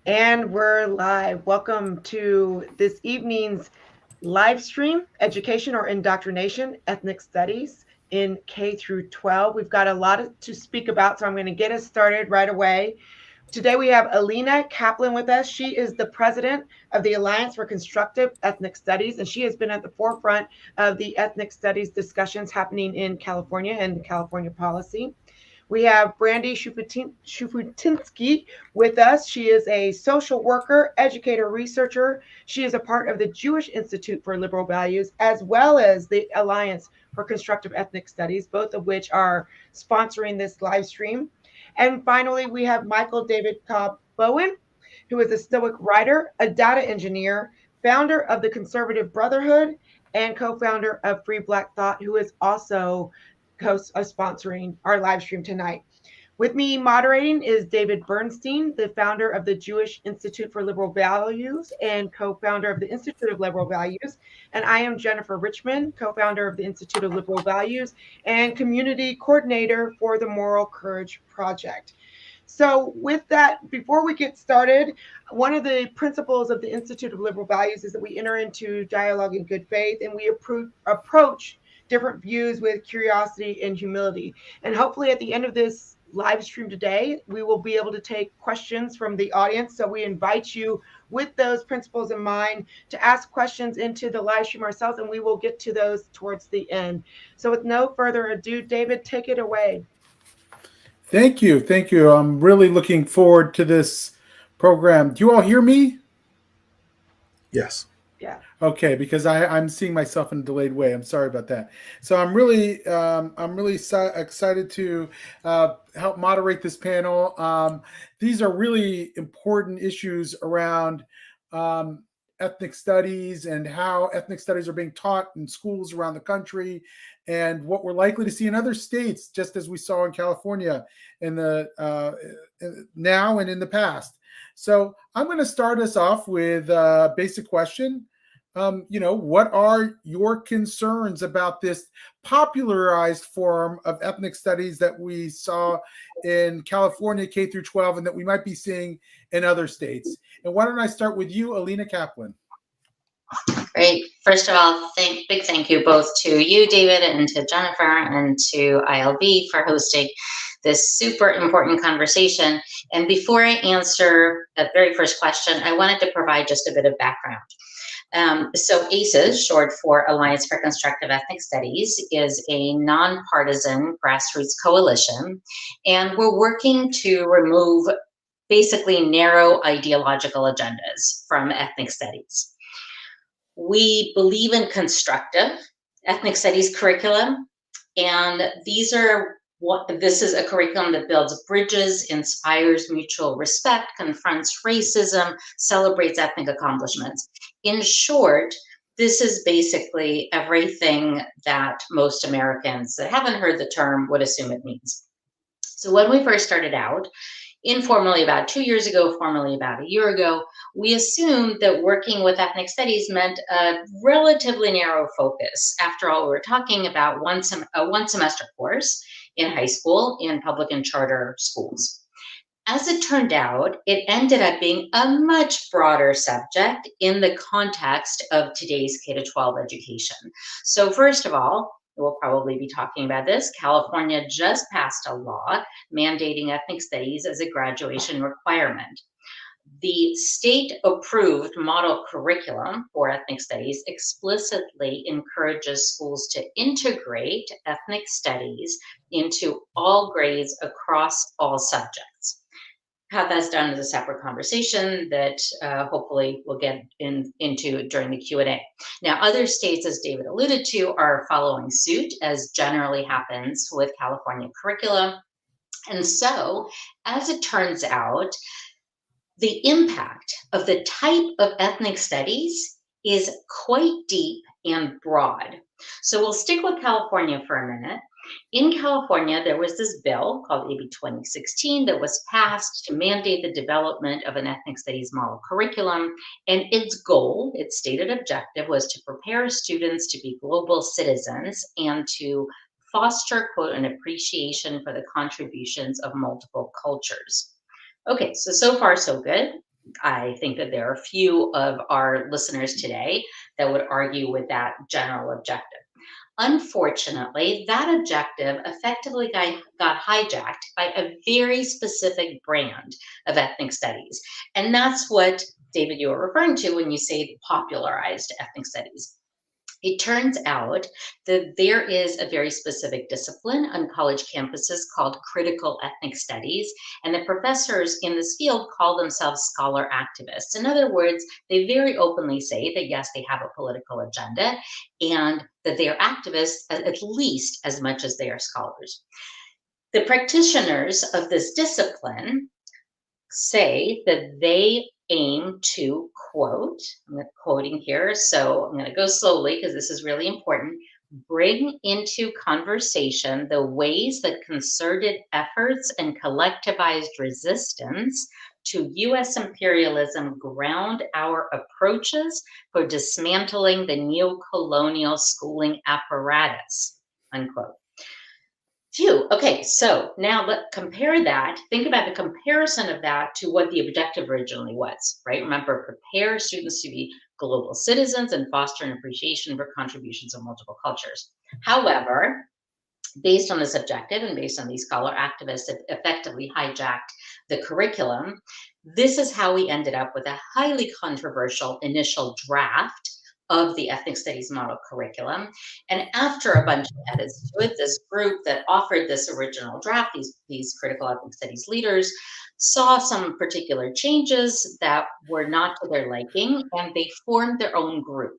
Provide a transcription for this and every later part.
And we're live. Welcome to this evening's live stream, Education or Indoctrination, Ethnic Studies in K through 12. We've got a lot to speak about, so I'm going to get us started right away. Today we have Alina Kaplan with us. She is the president of the Alliance for Constructive Ethnic Studies, and she has been at the forefront of the ethnic studies discussions happening in California and California policy. We have Brandy Shufutinsky with us. She is a social worker, educator, researcher. She is a part of the Jewish Institute for Liberal Values, as well as the Alliance for Constructive Ethnic Studies, both of which are sponsoring this live stream. And finally, we have Michael David Cobb Bowen, who is a Stoic writer, a data engineer, founder of the Conservative Brotherhood, and co founder of Free Black Thought, who is also sponsoring our live stream tonight. With me moderating is David Bernstein, the founder of the Jewish Institute for Liberal Values and co founder of the Institute of Liberal Values. And I am Jennifer Richmond, co founder of the Institute of Liberal Values and community coordinator for the Moral Courage Project. So, with that, before we get started, one of the principles of the Institute of Liberal Values is that we enter into dialogue in good faith and we approach different views with curiosity and humility. And hopefully, at the end of this live stream today, we will be able to take questions from the audience. So, we invite you with those principles in mind to ask questions into the live stream ourselves, and we will get to those towards the end. So, with no further ado, David, take it away. Thank you. Thank you. I'm really looking forward to this program. Do you all hear me? Yes. Yeah. Okay, because I'm seeing myself in a delayed way. I'm sorry about that. So I'm really excited to help moderate this panel. These are really important issues around ethnic studies and how ethnic studies are being taught in schools around the country, and what we're likely to see in other states, just as we saw in California in the now and in the past. So I'm going to start us off with a basic question. What are your concerns about this popularized form of ethnic studies that we saw in California K through 12 and that we might be seeing in other states? And why don't I start with you, Alina Kaplan? Great. First of all, big thank you both to you, David, and to Jennifer and to ILB for hosting this super important conversation. And before I answer that very first question, I wanted to provide just a bit of background. So ACES, short for Alliance for Constructive Ethnic Studies, is a non-partisan grassroots coalition, and we're working to remove basically narrow ideological agendas from ethnic studies. We believe in constructive ethnic studies curriculum, and this is a curriculum that builds bridges, inspires mutual respect, confronts racism, celebrates ethnic accomplishments. In short, this is basically everything that most Americans that haven't heard the term would assume it means. So when we first started out, informally about 2 years ago, formally about a year ago, we assumed that working with ethnic studies meant a relatively narrow focus. After all, we were talking about a one semester course in high school in public and charter schools. As it turned out, it ended up being a much broader subject in the context of today's K-12 education. So first of all, we'll probably be talking about this. California just passed a law mandating ethnic studies as a graduation requirement. The state-approved model curriculum for ethnic studies explicitly encourages schools to integrate ethnic studies into all grades across all subjects. How that's done is a separate conversation that hopefully we'll get into during the Q&A. Now, other states, as David alluded to, are following suit, as generally happens with California curriculum. And so, as it turns out, the impact of the type of ethnic studies is quite deep and broad. So we'll stick with California for a minute. In California, there was this bill called AB 2016 that was passed to mandate the development of an ethnic studies model curriculum. And its goal, its stated objective, was to prepare students to be global citizens and to foster, quote, an appreciation for the contributions of multiple cultures. Okay, so far so good. I think that there are few of our listeners today that would argue with that general objective. Unfortunately, that objective effectively got hijacked by a very specific brand of ethnic studies. And that's what, David, you were referring to when you say popularized ethnic studies. It turns out that there is a very specific discipline on college campuses called critical ethnic studies, and the professors in this field call themselves scholar activists. In other words, they very openly say that yes, they have a political agenda and that they are activists at least as much as they are scholars. The practitioners of this discipline say that they aim to quote, I'm quoting here, so I'm going to go slowly because this is really important, bring into conversation the ways that concerted efforts and collectivized resistance to US imperialism ground our approaches for dismantling the neo-colonial schooling apparatus, unquote. Phew. Okay, so now compare that. Think about the comparison of that to what the objective originally was, right? Remember, prepare students to be global citizens and foster an appreciation for contributions of multiple cultures. However, based on this objective and based on these scholar activists that effectively hijacked the curriculum, this is how we ended up with a highly controversial initial draft of the ethnic studies model curriculum. And after a bunch of edits to it, this group that offered this original draft, these critical ethnic studies leaders, saw some particular changes that were not to their liking, and they formed their own group,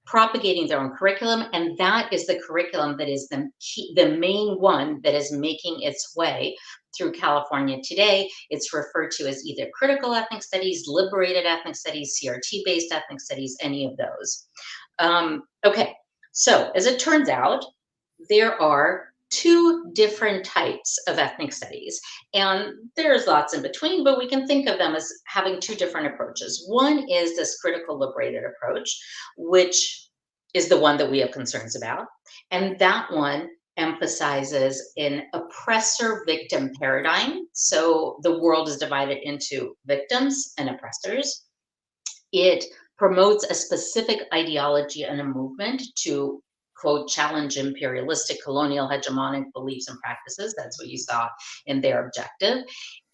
propagating their own curriculum, and that is the curriculum that is the main one that is making its way through California today. It's referred to as either critical ethnic studies, liberated ethnic studies, CRT-based ethnic studies, any of those. Okay, so as it turns out, there are two different types of ethnic studies, and there's lots in between, but we can think of them as having two different approaches. One is this critical liberated approach, which is the one that we have concerns about, and that one emphasizes an oppressor victim paradigm. So the world is divided into victims and oppressors. It promotes a specific ideology and a movement to, quote, challenge imperialistic, colonial, hegemonic beliefs and practices. That's what you saw in their objective.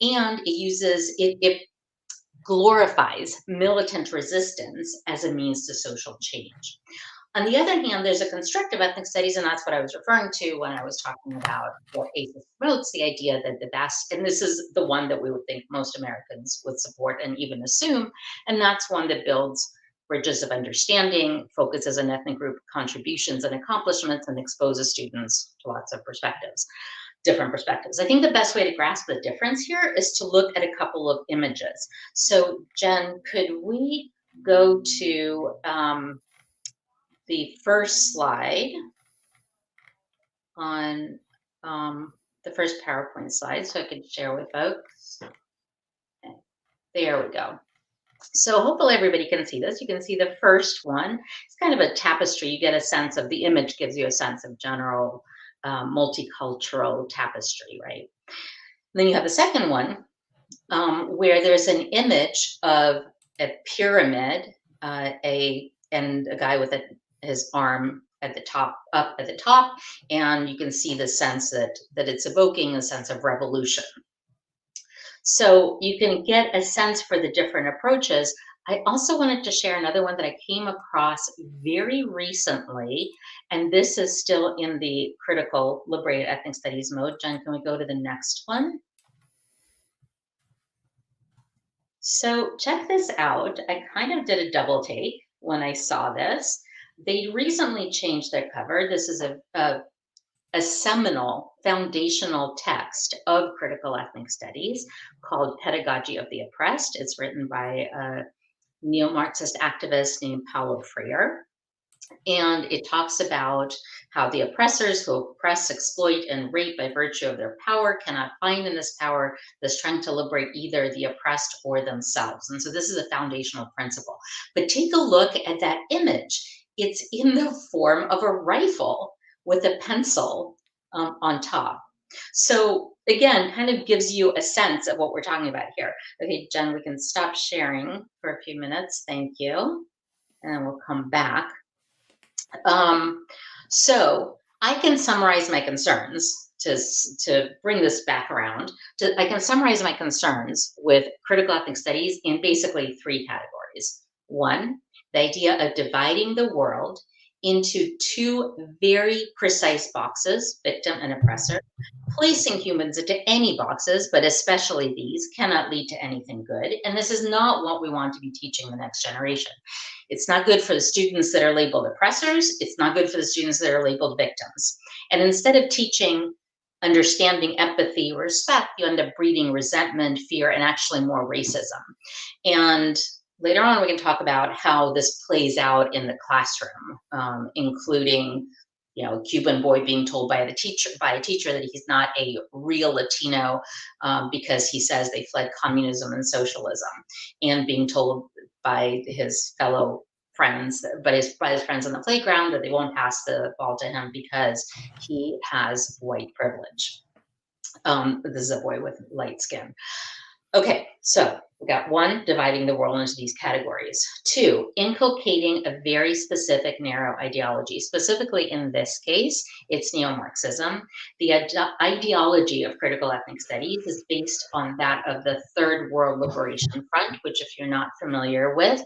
And it glorifies militant resistance as a means to social change. On the other hand, there's a constructive ethnic studies, and that's what I was referring to when I was talking about what ACES promotes, the idea that the best, and this is the one that we would think most Americans would support and even assume, and that's one that builds bridges of understanding, focuses on ethnic group contributions and accomplishments, and exposes students to lots of perspectives, different perspectives. I think the best way to grasp the difference here is to look at a couple of images. So Jen, could we go to the first slide on the first PowerPoint slide so I can share with folks? Okay. There we go. So hopefully everybody can see this. You can see the first one. It's kind of a tapestry. You get a sense of, the image gives you a sense of general multicultural tapestry, right? And then you have the second one where there's an image of a pyramid and a guy with his arm at the top, up at the top, and you can see the sense that it's evoking a sense of revolution. So you can get a sense for the different approaches. I also wanted to share another one that I came across very recently, and this is still in the critical liberated ethnic studies mode. Jen, can we go to the next one? So check this out. I kind of did a double take when I saw this. They recently changed their cover. This is a seminal foundational text of critical ethnic studies called Pedagogy of the Oppressed. It's written by a neo-Marxist activist named Paulo Freire. And it talks about how the oppressors who oppress, exploit, and rape by virtue of their power cannot find in this power the strength to liberate either the oppressed or themselves. And so this is a foundational principle. But take a look at that image. It's in the form of a rifle with a pencil on top. So again, kind of gives you a sense of what we're talking about here. Okay, Jen, we can stop sharing for a few minutes. Thank you. And then we'll come back. So I can summarize my concerns to bring this back around. I can summarize my concerns with critical ethnic studies in basically 3 categories. One, the idea of dividing the world into 2 very precise boxes, victim and oppressor. Placing humans into any boxes, but especially these, cannot lead to anything good. And this is not what we want to be teaching the next generation. It's not good for the students that are labeled oppressors. It's not good for the students that are labeled victims. And instead of teaching understanding, empathy, respect, you end up breeding resentment, fear, and actually more racism. And later on, we can talk about how this plays out in the classroom, including, a Cuban boy being told by a teacher that he's not a real Latino because he says they fled communism and socialism, and being told by his fellow friends, by his friends on the playground, that they won't pass the ball to him because he has white privilege. This is a boy with light skin. Okay, so we got 1, dividing the world into these categories. 2, inculcating a very specific narrow ideology. Specifically in this case, it's neo-Marxism. The ideology of critical ethnic studies is based on that of the Third World Liberation Front, which, if you're not familiar with,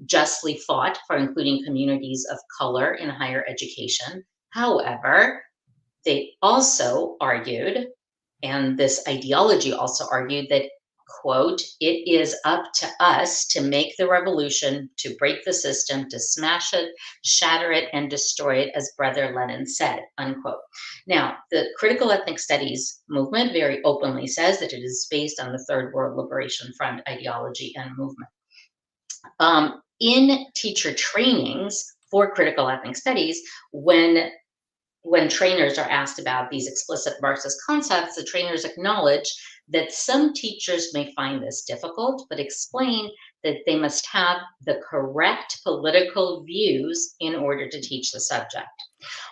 justly fought for including communities of color in higher education. However, they also argued, and this ideology also argued, that, quote, it is up to us to make the revolution, to break the system, to smash it, shatter it, and destroy it, as Brother Lenin said, unquote. Now, the critical ethnic studies movement very openly says that it is based on the Third World Liberation Front ideology and movement. In teacher trainings for critical ethnic studies, when trainers are asked about these explicit Marxist concepts, the trainers acknowledge that some teachers may find this difficult, but explain that they must have the correct political views in order to teach the subject.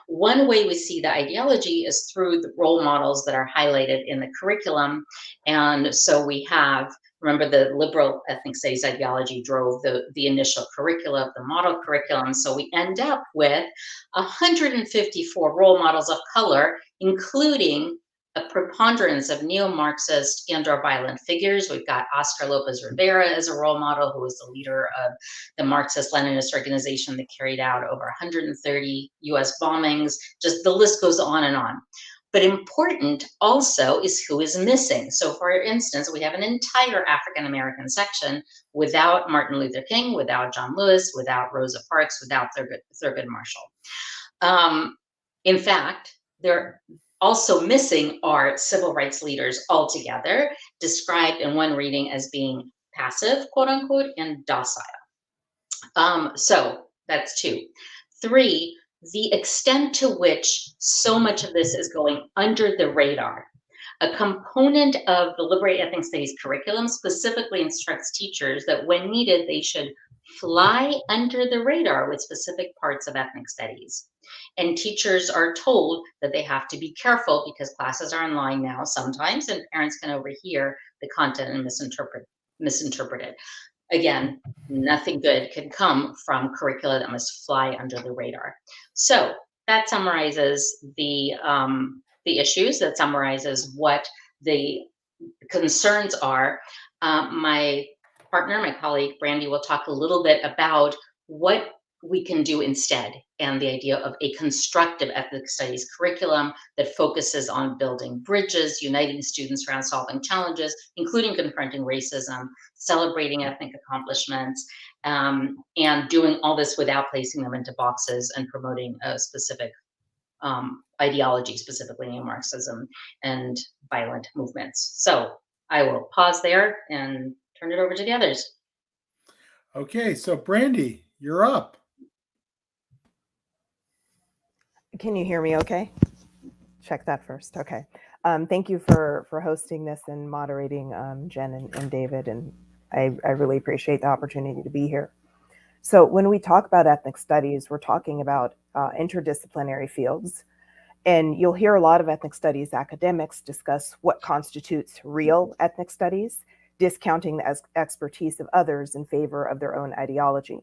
One way we see the ideology is through the role models that are highlighted in the curriculum. And so we have, remember, the liberal ethnic studies ideology drove the initial curricula of the model curriculum. So we end up with 154 role models of color, including a preponderance of neo-Marxist and/or violent figures. We've got Oscar Lopez Rivera as a role model, who was the leader of the Marxist-Leninist organization that carried out over 130 US bombings. Just the list goes on and on. But important also is who is missing. So for instance, we have an entire African-American section without Martin Luther King, without John Lewis, without Rosa Parks, without Thurgood Marshall. In fact, they're also missing are civil rights leaders altogether, described in one reading as being passive, quote unquote, and docile. So that's 2. 3, the extent to which so much of this is going under the radar. A component of the Liberate Ethnic Studies curriculum specifically instructs teachers that when needed, they should fly under the radar with specific parts of ethnic studies. And teachers are told that they have to be careful because classes are online now sometimes, and parents can overhear the content and misinterpret it. Again, nothing good can come from curricula that must fly under the radar. So that summarizes the issues, that summarizes what the concerns are. My partner, my colleague, Brandy, will talk a little bit about what we can do instead, and the idea of a constructive ethnic studies curriculum that focuses on building bridges, uniting students around solving challenges, including confronting racism, celebrating ethnic accomplishments, and doing all this without placing them into boxes and promoting a specific ideology, specifically neo-Marxism and violent movements. So I will pause there and turn it over to the others. Okay, so Brandy, you're up. Can you hear me okay? Check that first. Okay. Thank you for hosting this and moderating, Jen and David, and I really appreciate the opportunity to be here. So when we talk about ethnic studies, we're talking about interdisciplinary fields, And you'll hear a lot of ethnic studies academics discuss what constitutes real ethnic studies, discounting the expertise of others in favor of their own ideology.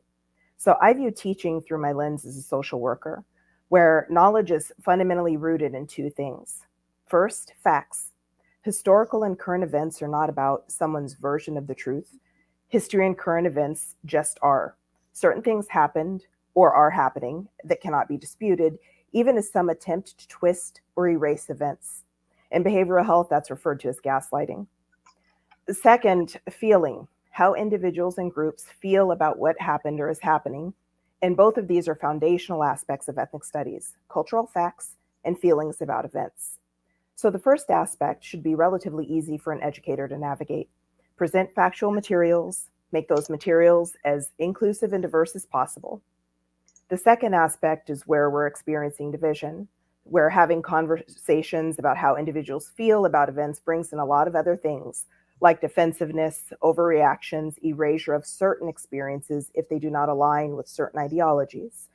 So I view teaching through my lens as a social worker, where knowledge is fundamentally rooted in two things. First, facts. Historical and current events are not about someone's version of the truth. History and current events just are. Certain things happened or are happening that cannot be disputed, even as some attempt to twist or erase events. In behavioral health, that's referred to as gaslighting. The second, feeling, how individuals and groups feel about what happened or is happening. And both of these are foundational aspects of ethnic studies, cultural facts and feelings about events. So the first aspect should be relatively easy for an educator to navigate. Present factual materials, make those materials as inclusive and diverse as possible. The second aspect is where we're experiencing division, where having conversations about how individuals feel about events brings in a lot of other things, like defensiveness, overreactions, erasure of certain experiences if they do not align with certain ideologies.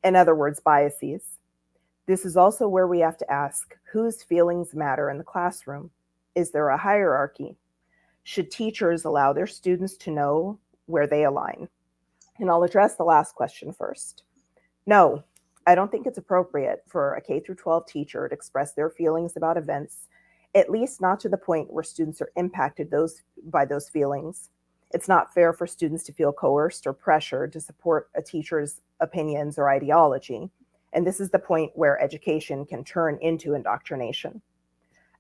In other words, biases. This is also where we have to ask, whose feelings matter in the classroom? Is there a hierarchy? Should teachers allow their students to know where they align? And I'll address the last question first. No, I don't think it's appropriate for a K-12 teacher to express their feelings about events, at least not to the point where students are impacted by those feelings. It's not fair for students to feel coerced or pressured to support a teacher's opinions or ideology. And this is the point where education can turn into indoctrination.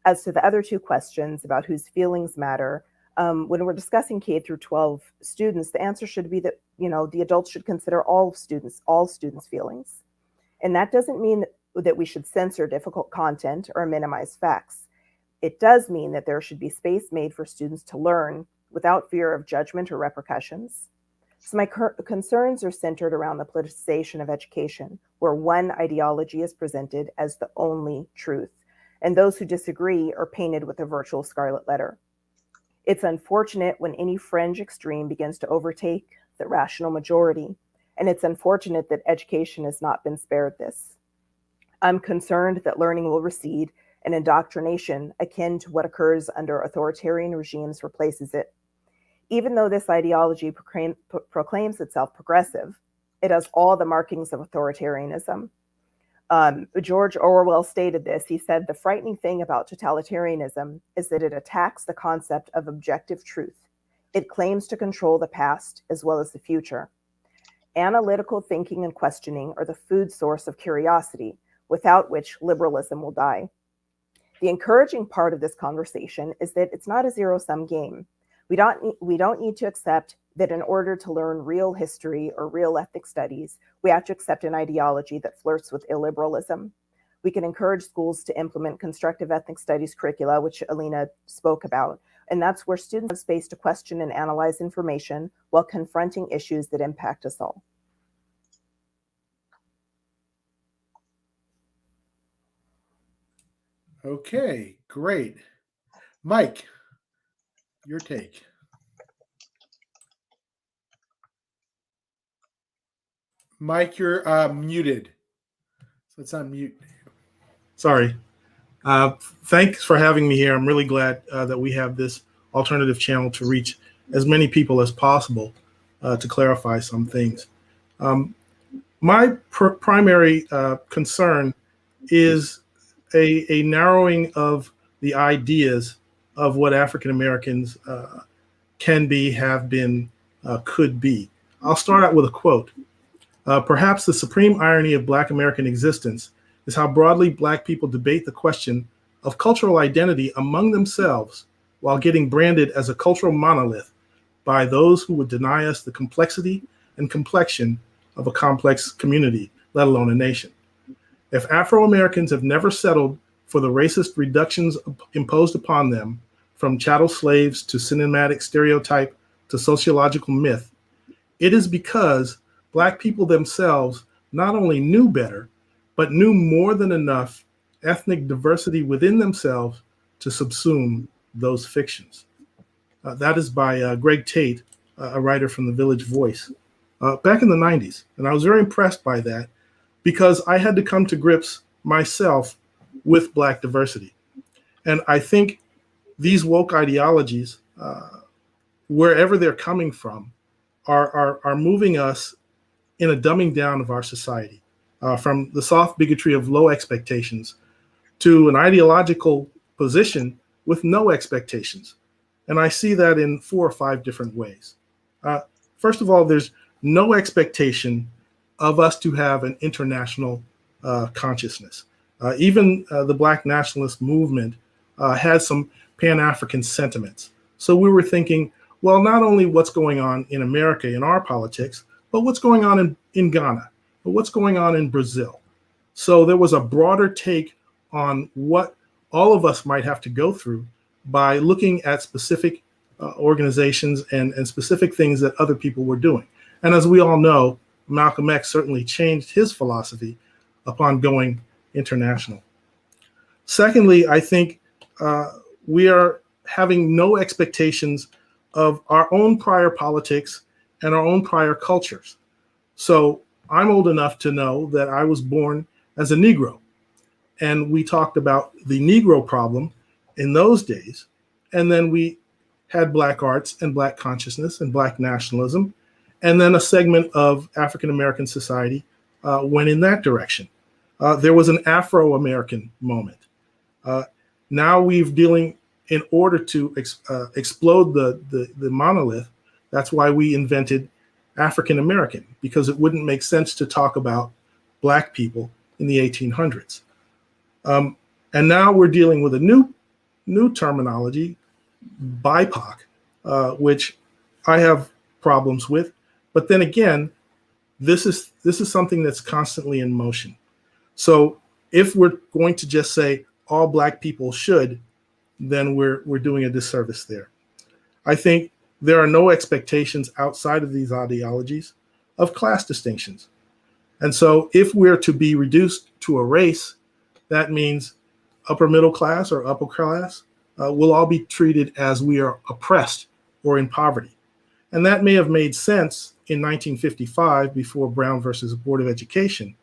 As to the other two questions about whose feelings matter, when we're discussing K-12 students, the answer should be that, the adults should consider all students' feelings. And that doesn't mean that we should censor difficult content or minimize facts. It does mean that there should be space made for students to learn without fear of judgment or repercussions. So my concerns are centered around the politicization of education, where one ideology is presented as the only truth, and those who disagree are painted with a virtual scarlet letter. It's unfortunate when any fringe extreme begins to overtake the rational majority, and it's unfortunate that education has not been spared this. I'm concerned that learning will recede and indoctrination, akin to what occurs under authoritarian regimes, replaces it. Even though this ideology proclaims itself progressive, it has all the markings of authoritarianism. George Orwell stated this. He said, "The frightening thing about totalitarianism is that it attacks the concept of objective truth. It claims to control the past as well as the future. Analytical thinking and questioning are the food source of curiosity, without which liberalism will die." The encouraging part of this conversation is that it's not a zero-sum game. We don't need to accept that in order to learn real history or real ethnic studies, we have to accept an ideology that flirts with illiberalism. We can encourage schools to implement constructive ethnic studies curricula, which Alina spoke about, and that's where students have space to question and analyze information while confronting issues that impact us all. Okay, great. Mike, your take. Mike, you're muted. So let's unmute. Sorry. Thanks for having me here. I'm really glad that we have this alternative channel to reach as many people as possible to clarify some things. My primary concern is a narrowing of the ideas of what African Americans can be, have been, could be. I'll start out with a quote. Perhaps the supreme irony of Black American existence is how broadly Black people debate the question of cultural identity among themselves while getting branded as a cultural monolith by those who would deny us the complexity and complexion of a complex community, let alone a nation. If Afro-Americans have never settled for the racist reductions imposed upon them, from chattel slaves to cinematic stereotype to sociological myth, it is because Black people themselves not only knew better, but knew more than enough ethnic diversity within themselves to subsume those fictions. That is by Greg Tate, a writer from the Village Voice, back in the 90s. And I was very impressed by that because I had to come to grips myself with Black diversity. And I think these woke ideologies, wherever they're coming from, are moving us in a dumbing down of our society, from the soft bigotry of low expectations to an ideological position with no expectations. And I see that in 4 or 5 different ways. First of all, there's no expectation of us to have an international consciousness. Even the Black nationalist movement had some Pan-African sentiments. So we were thinking, well, not only what's going on in America in our politics, but what's going on in Ghana, but what's going on in Brazil. So there was a broader take on what all of us might have to go through by looking at specific organizations and specific things that other people were doing. And as we all know, Malcolm X certainly changed his philosophy upon going international. Secondly, I think we are having no expectations of our own prior politics and our own prior cultures. So I'm old enough to know that I was born as a Negro. And we talked about the Negro problem in those days. And then we had Black arts and Black consciousness and Black nationalism. And then a segment of African-American society went in that direction. There was an Afro-American moment. Now we're dealing, in order to explode the monolith, that's why we invented African-American, because it wouldn't make sense to talk about Black people in the 1800s. And now we're dealing with a new terminology, BIPOC, which I have problems with. But then again, this is something that's constantly in motion. So if we're going to just say all Black people should, then we're doing a disservice there. I think there are no expectations outside of these ideologies of class distinctions. And so if we're to be reduced to a race, that means upper middle class or upper class will all be treated as we are oppressed or in poverty. And that may have made sense in 1955 before Brown versus Board of Education,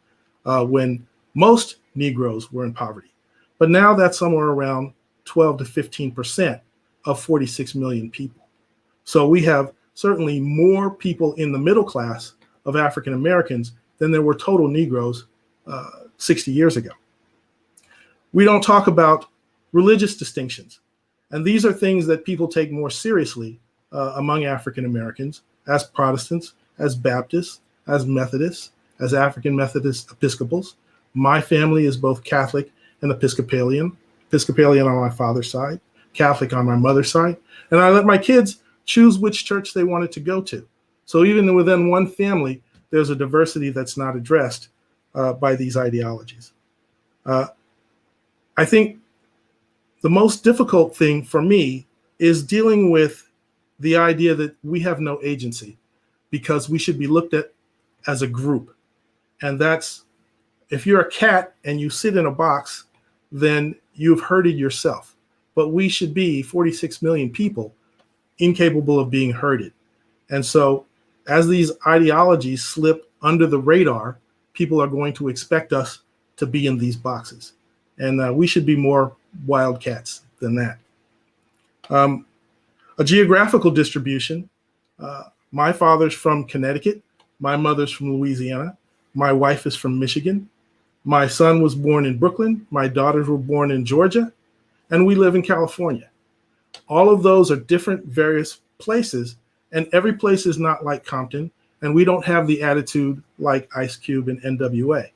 when most Negroes were in poverty. But now that's somewhere around 12 to 15% of 46 million people. So we have certainly more people in the middle class of African Americans than there were total Negroes 60 years ago. We don't talk about religious distinctions. And these are things that people take more seriously among African Americans, as Protestants, as Baptists, as Methodists, as African Methodist Episcopals. My family is both Catholic and Episcopalian on my father's side, Catholic on my mother's side. And I let my kids choose which church they wanted to go to. So even within one family, there's a diversity that's not addressed by these ideologies. I think the most difficult thing for me is dealing with the idea that we have no agency because we should be looked at as a group. And that's, if you're a cat and you sit in a box, then you've herded yourself. But we should be 46 million people incapable of being herded. And so as these ideologies slip under the radar, people are going to expect us to be in these boxes. And we should be more wildcats than that. A geographical distribution. My father's from Connecticut. My mother's from Louisiana. My wife is from Michigan. My son was born in Brooklyn. My daughters were born in Georgia. And we live in California. All of those are different, various places. And every place is not like Compton. And we don't have the attitude like Ice Cube and NWA.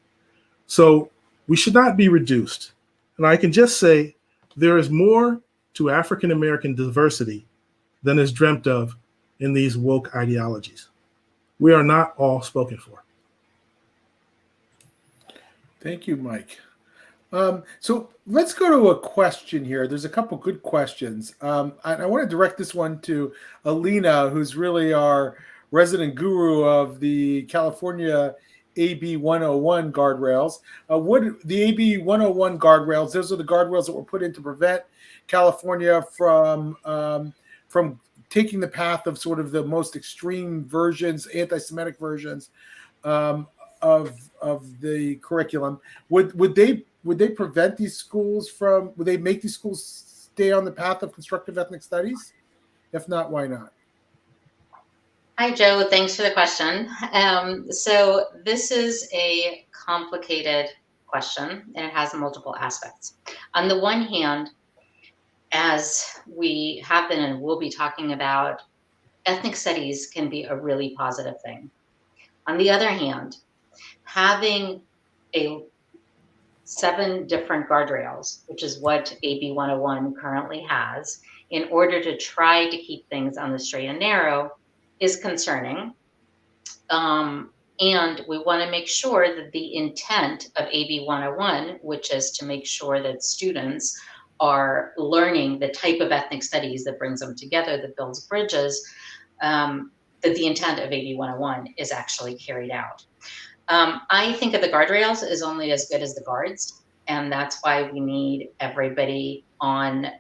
So we should not be reduced. And I can just say there is more to African American diversity than is dreamt of in these woke ideologies. We are not all spoken for. Thank you, Mike. So let's go to a question here. There's a couple good questions. I want to direct this one to Alina, who's really our resident guru of the California AB 101 guardrails. What the AB 101 guardrails? Those are the guardrails that were put in to prevent California from taking the path of sort of the most extreme versions, anti-Semitic versions of the curriculum. Would they would they prevent these schools from? Would they make these schools stay on the path of constructive ethnic studies? If not, why not? Hi, Joe. Thanks for the question. So this is a complicated question, and it has multiple aspects. On the one hand, as we have been and will be talking about, ethnic studies can be a really positive thing. On the other hand, having 7 different guardrails, which is what AB 101 currently has, in order to try to keep things on the straight and narrow, is concerning. And we want to make sure that the intent of AB 101, which is to make sure that students are learning the type of ethnic studies that brings them together, that builds bridges, that the intent of AB 101 is actually carried out. I think of the guardrails as only as good as the guards, and that's why we need everybody on,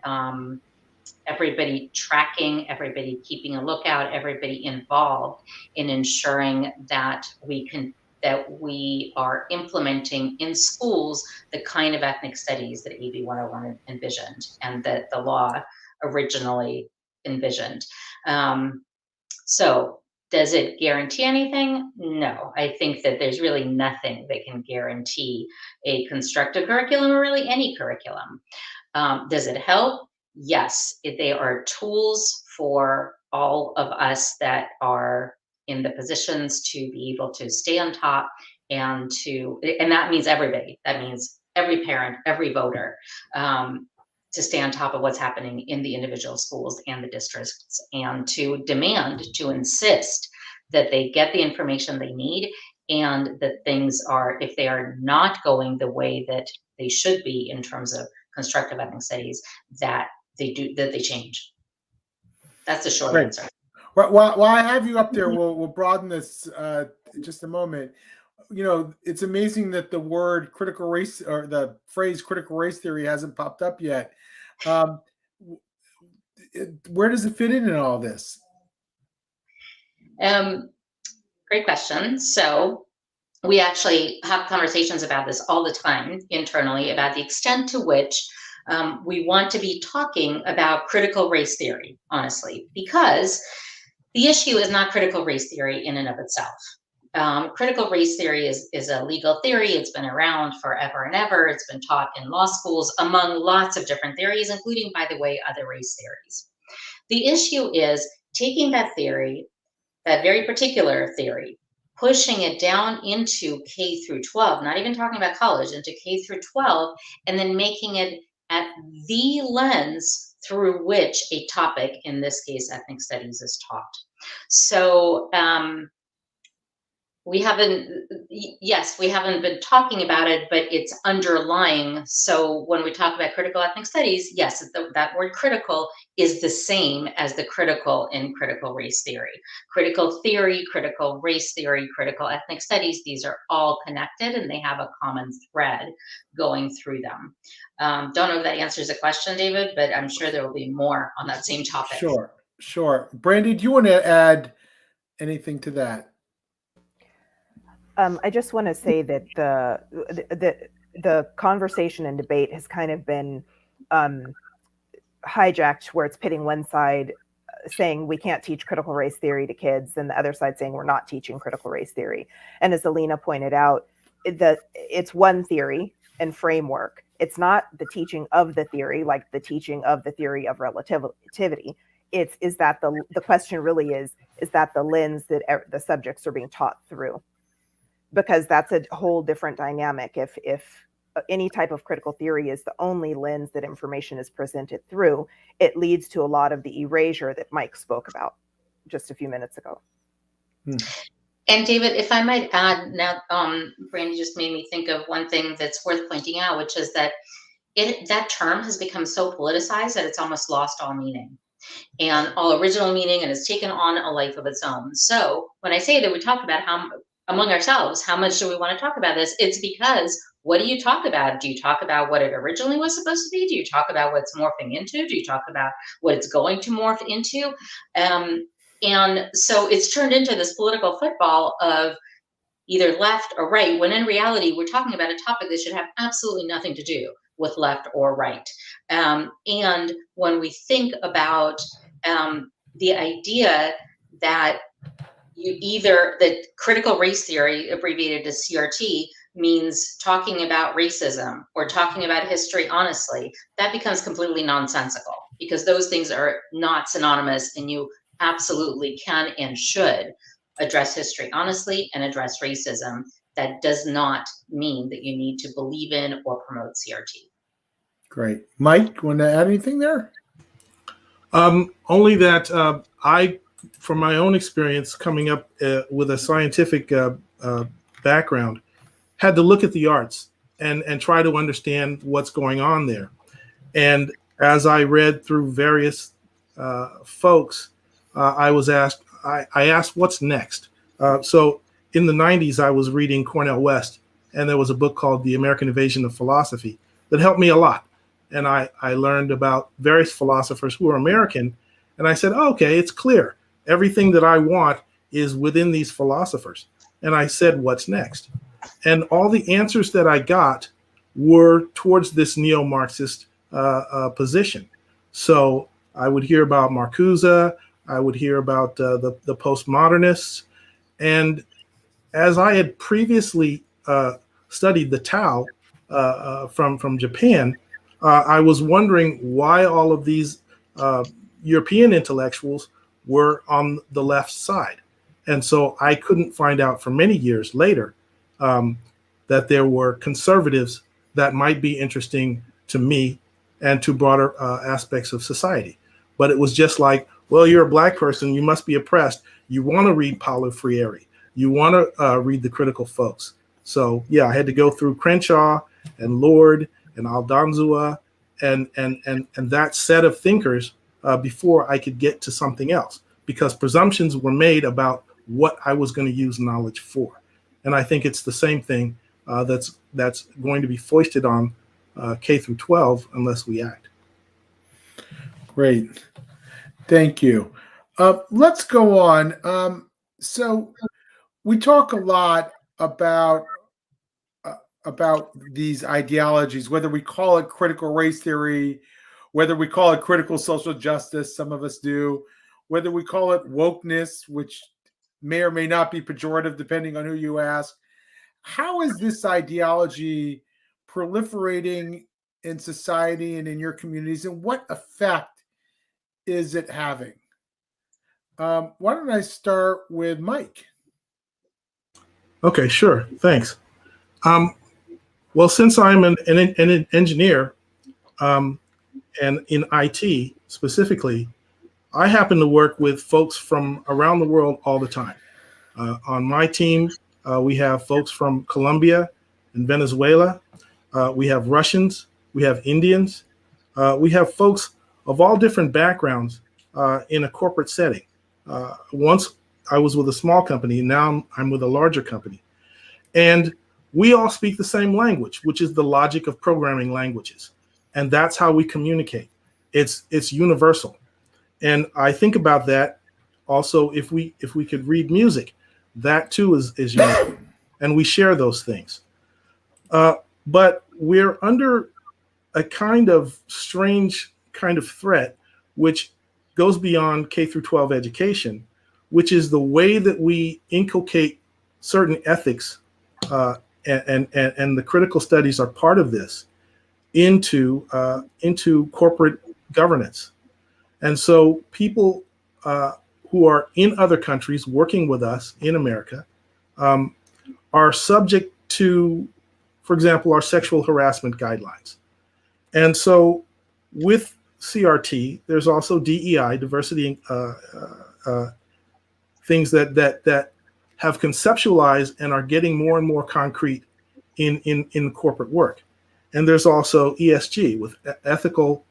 everybody tracking, everybody keeping a lookout, everybody involved in ensuring that we are implementing in schools the kind of ethnic studies that AB 101 envisioned and that the law originally envisioned. So does it guarantee anything? No. I think that there's really nothing that can guarantee a constructive curriculum or really any curriculum. Does it help? Yes. They are tools for all of us that are in the positions to be able to stay on top and that means everybody. That means every parent, every voter, to stay on top of what's happening in the individual schools and the districts, and to demand, to insist that they get the information they need, and that things are, if they are not going the way that they should be in terms of constructive ethnic studies, that they change. That's the short answer. While I have you up there, we'll broaden this in just a moment. You know, it's amazing that the word critical race or the phrase critical race theory hasn't popped up yet. Where does it fit in all this? Great question. So we actually have conversations about this all the time internally about the extent to which we want to be talking about critical race theory, honestly, because the issue is not critical race theory in and of itself. Critical race theory is a legal theory. It's been around forever and ever. It's been taught in law schools among lots of different theories, including, by the way, other race theories. The issue is taking that theory, that very particular theory, pushing it down into K through 12, not even talking about college, into K through 12, and then making it at the lens through which a topic, in this case, ethnic studies, is taught. So we haven't been talking about it, but it's underlying. So when we talk about critical ethnic studies, yes, that word critical is the same as the critical in critical race theory. Critical theory, critical race theory, critical ethnic studies, these are all connected and they have a common thread going through them. Don't know if that answers the question, David, but I'm sure there will be more on that same topic. Sure. Brandy, do you want to add anything to that? I just want to say that the conversation and debate has kind of been hijacked, where it's pitting one side saying we can't teach critical race theory to kids, and the other side saying we're not teaching critical race theory. And as Alina pointed out, it's one theory and framework. It's not the teaching of the theory, like the teaching of the theory of relativity. Is that the question really is that the lens that the subjects are being taught through? Because that's a whole different dynamic. If any type of critical theory is the only lens that information is presented through, it leads to a lot of the erasure that Mike spoke about just a few minutes ago. And David, if I might add, now Brandy just made me think of one thing that's worth pointing out, which is that that term has become so politicized that it's almost lost all meaning and all original meaning, and it's taken on a life of its own. So when I say that we talk about among ourselves, how much do we want to talk about this? It's because, what do you talk about? Do you talk about what it originally was supposed to be? Do you talk about what it's morphing into? Do you talk about what it's going to morph into? And so it's turned into this political football of either left or right, when in reality, we're talking about a topic that should have absolutely nothing to do with left or right. And when we think about the idea that that critical race theory, abbreviated as CRT, means talking about racism or talking about history honestly, that becomes completely nonsensical, because those things are not synonymous, and you absolutely can and should address history honestly and address racism. That does not mean that you need to believe in or promote CRT. Great. Mike, want to add anything there? Only that I, from my own experience coming up with a scientific background, had to look at the arts and try to understand what's going on there. And as I read through various folks, I asked, what's next? So in the 90s, I was reading Cornel West, and there was a book called The American Invasion of Philosophy that helped me a lot. And I learned about various philosophers who are American. And I said, oh, okay, it's clear. Everything that I want is within these philosophers. And I said, what's next? And all the answers that I got were towards this neo-Marxist position. So I would hear about Marcuse, I would hear about the postmodernists. And as I had previously studied the Tao from Japan, I was wondering why all of these European intellectuals were on the left side. And so I couldn't find out for many years later that there were conservatives that might be interesting to me and to broader aspects of society. But it was just like, well, you're a Black person, you must be oppressed. You want to read Paulo Freire. You want to read the critical folks. So yeah, I had to go through Crenshaw and Lord and Aldonzua and that set of thinkers before I could get to something else, because presumptions were made about what I was going to use knowledge for. And I think it's the same thing that's going to be foisted on K through 12 unless we act. Great. Thank you. Let's go on. So we talk a lot about these ideologies, whether we call it critical race theory, whether we call it critical social justice, some of us do, whether we call it wokeness, which may or may not be pejorative depending on who you ask. How is this ideology proliferating in society and in your communities, and what effect is it having? Why don't I start with Mike? Okay, sure. Thanks. Well, since I'm an engineer and in IT specifically, I happen to work with folks from around the world all the time. On my team, we have folks from Colombia and Venezuela. We have Russians. We have Indians. We have folks of all different backgrounds in a corporate setting. Once I was with a small company, now I'm with a larger company. And we all speak the same language, which is the logic of programming languages. And that's how we communicate. It's universal. And I think about that also, if we could read music, that too is unique. And we share those things. But we're under a kind of strange kind of threat, which goes beyond K through 12 education, which is the way that we inculcate certain ethics, and the critical studies are part of this, into corporate governance. And so people who are in other countries working with us in America are subject to, for example, our sexual harassment guidelines. And so with CRT, there's also DEI, diversity, things that have conceptualized and are getting more and more concrete in corporate work. And there's also ESG with ethical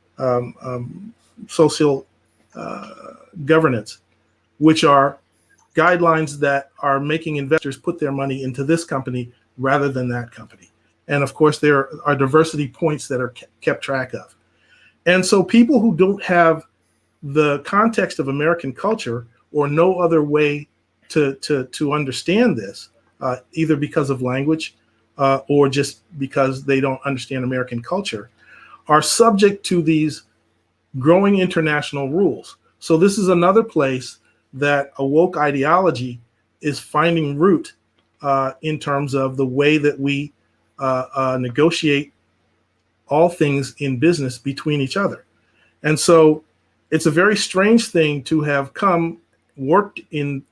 social governance, which are guidelines that are making investors put their money into this company rather than that company. And of course, there are diversity points that are kept track of. And so people who don't have the context of American culture or no other way to understand this either because of language or just because they don't understand American culture, are subject to these growing international rules. So this is another place that a woke ideology is finding root in terms of the way that we negotiate all things in business between each other. And so it's a very strange thing to have worked in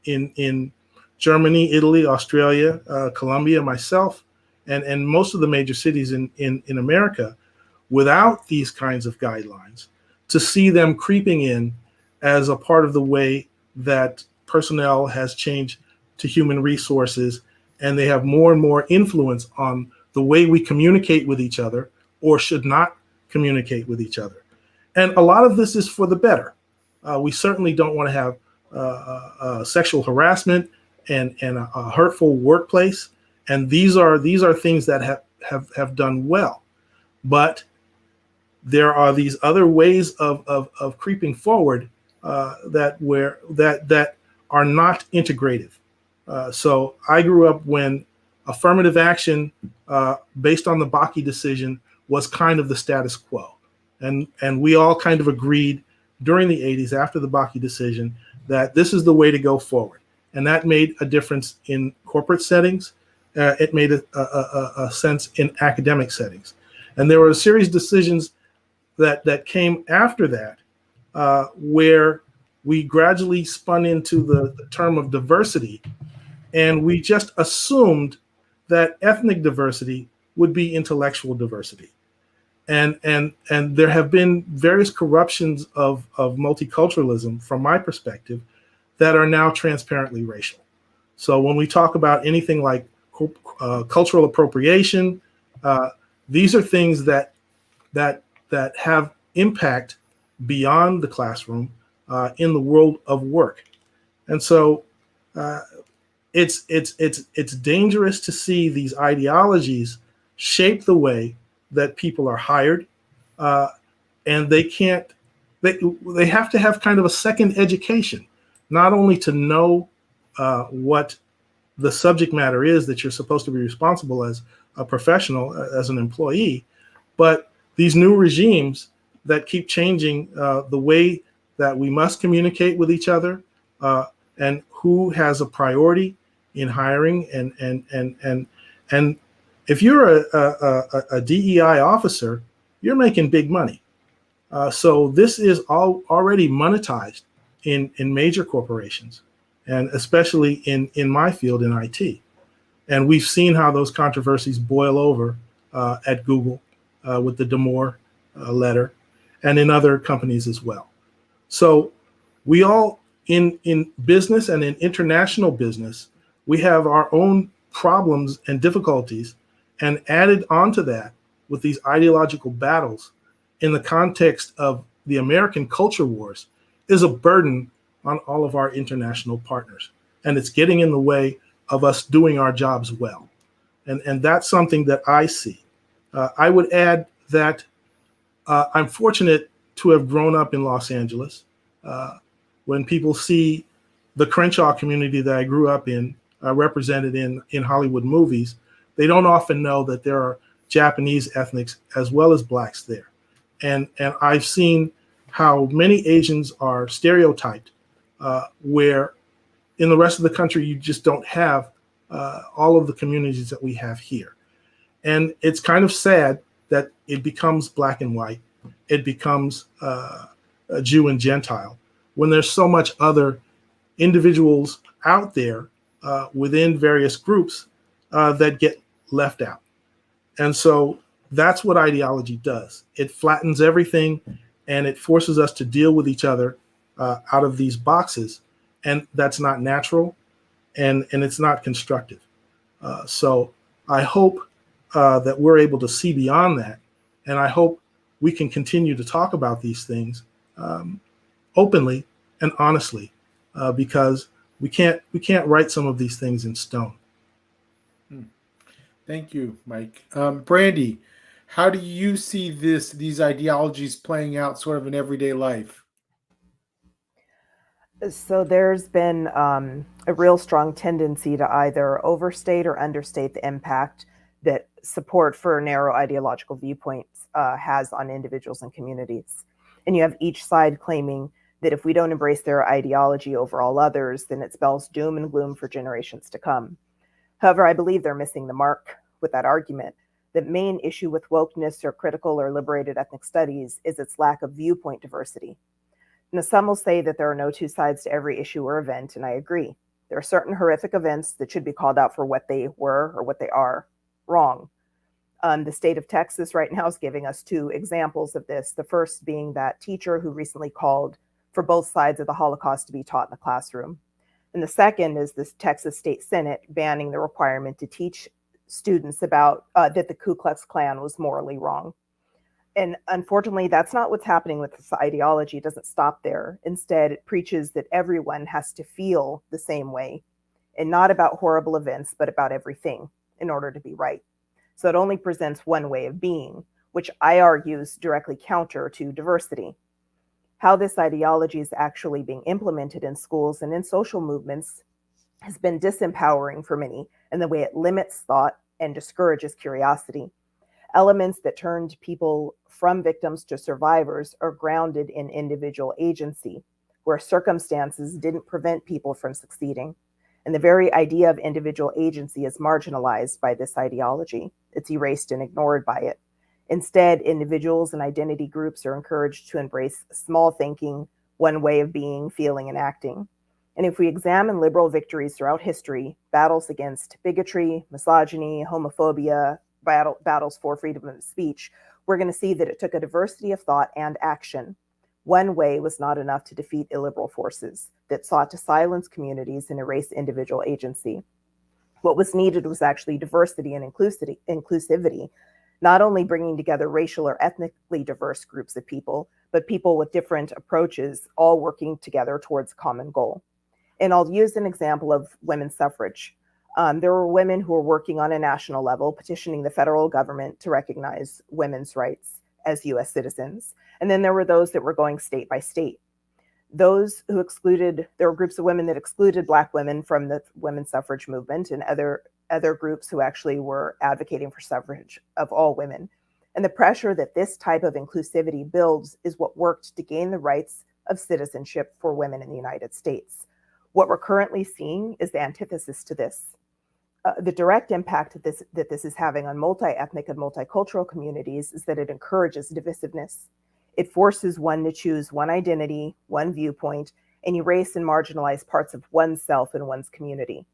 Germany, Italy, Australia, Colombia, myself, and most of the major cities in America without these kinds of guidelines, to see them creeping in as a part of the way that personnel has changed to human resources, and they have more and more influence on the way we communicate with each other or should not communicate with each other. And a lot of this is for the better. We certainly don't want to have sexual harassment and a hurtful workplace. And these are things that have done well. But there are these other ways of creeping forward that are not integrative. So I grew up when affirmative action based on the Bakke decision was kind of the status quo. And we all kind of agreed during the 80s after the Bakke decision that this is the way to go forward. And that made a difference in corporate settings. It made a sense in academic settings. And there were a series of decisions that came after that where we gradually spun into the term of diversity. And we just assumed that ethnic diversity would be intellectual diversity. And there have been various corruptions of multiculturalism, from my perspective, that are now transparently racial. So when we talk about anything like cultural appropriation, these are things that have impact beyond the classroom in the world of work. And so it's dangerous to see these ideologies shape the way that people are hired, and they have to have kind of a second education, not only to know what the subject matter is that you're supposed to be responsible as a professional, as an employee, but these new regimes that keep changing the way that we must communicate with each other, and who has a priority in hiring, and if you're a DEI officer, you're making big money. So this is already monetized in major corporations, and especially in my field in IT. And we've seen how those controversies boil over at Google with the Damore letter, and in other companies as well. So we all in business and in international business, we have our own problems and difficulties, and added onto that with these ideological battles in the context of the American culture wars is a burden on all of our international partners. And it's getting in the way of us doing our jobs well. And that's something that I see. I would add that I'm fortunate to have grown up in Los Angeles. When people see the Crenshaw community that I grew up in, represented in Hollywood movies, they don't often know that there are Japanese ethnics as well as blacks there. And I've seen how many Asians are stereotyped, where in the rest of the country, you just don't have all of the communities that we have here. And it's kind of sad that it becomes black and white. It becomes a Jew and Gentile, when there's so much other individuals out there within various groups that get left out. And so that's what ideology does. It flattens everything, and it forces us to deal with each other out of these boxes. And that's not natural, and it's not constructive. So I hope that we're able to see beyond that. And I hope we can continue to talk about these things openly and honestly, because we can't write some of these things in stone. Thank you, Mike. Brandy, how do you see these ideologies playing out sort of in everyday life? So there's been a real strong tendency to either overstate or understate the impact that support for narrow ideological viewpoints has on individuals and communities. And you have each side claiming that if we don't embrace their ideology over all others, then it spells doom and gloom for generations to come. However, I believe they're missing the mark with that argument. The main issue with wokeness or critical or liberated ethnic studies is its lack of viewpoint diversity. Now, some will say that there are no two sides to every issue or event, and I agree. There are certain horrific events that should be called out for what they were or what they are wrong. The state of Texas right now is giving us two examples of this. The first being that teacher who recently called for both sides of the Holocaust to be taught in the classroom. And the second is the Texas State Senate banning the requirement to teach students about that the Ku Klux Klan was morally wrong. And unfortunately, that's not what's happening with this ideology. It doesn't stop there. Instead, it preaches that everyone has to feel the same way, and not about horrible events, but about everything in order to be right. So it only presents one way of being, which I argue is directly counter to diversity. How this ideology is actually being implemented in schools and in social movements has been disempowering for many, and the way it limits thought and discourages curiosity. Elements that turned people from victims to survivors are grounded in individual agency, where circumstances didn't prevent people from succeeding. And the very idea of individual agency is marginalized by this ideology. It's erased and ignored by it. Instead, individuals and identity groups are encouraged to embrace small thinking, one way of being, feeling, and acting. And if we examine liberal victories throughout history, battles against bigotry, misogyny, homophobia, battles for freedom of speech, we're going to see that it took a diversity of thought and action. One way was not enough to defeat illiberal forces that sought to silence communities and erase individual agency. What was needed was actually diversity and inclusivity, not only bringing together racial or ethnically diverse groups of people, but people with different approaches, all working together towards a common goal. And I'll use an example of women's suffrage. There were women who were working on a national level, petitioning the federal government to recognize women's rights as US citizens. And then there were those that were going state by state. Those who excluded, there were groups of women that excluded Black women from the women's suffrage movement, and other groups who actually were advocating for suffrage of all women. And the pressure that this type of inclusivity builds is what worked to gain the rights of citizenship for women in the United States. What we're currently seeing is the antithesis to this. The direct impact that this is having on multi-ethnic and multicultural communities is that it encourages divisiveness. It forces one to choose one identity, one viewpoint, and erase and marginalize parts of oneself and one's community.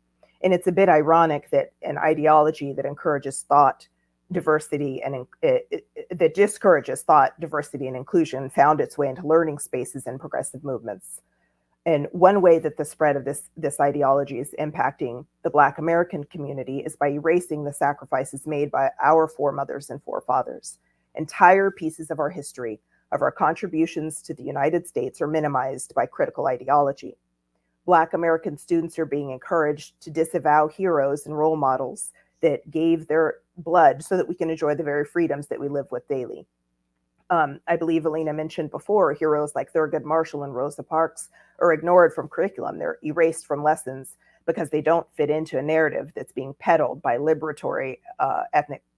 And it's a bit ironic that an ideology that encourages thought, diversity, and that discourages thought, diversity, and inclusion found its way into learning spaces and progressive movements. And one way that the spread of this ideology is impacting the Black American community is by erasing the sacrifices made by our foremothers and forefathers. Entire pieces of our history, of our contributions to the United States, are minimized by critical ideology. Black American students are being encouraged to disavow heroes and role models that gave their blood so that we can enjoy the very freedoms that we live with daily. I believe Alina mentioned before, heroes like Thurgood Marshall and Rosa Parks are ignored from curriculum. They're erased from lessons because they don't fit into a narrative that's being peddled by liberated ethnic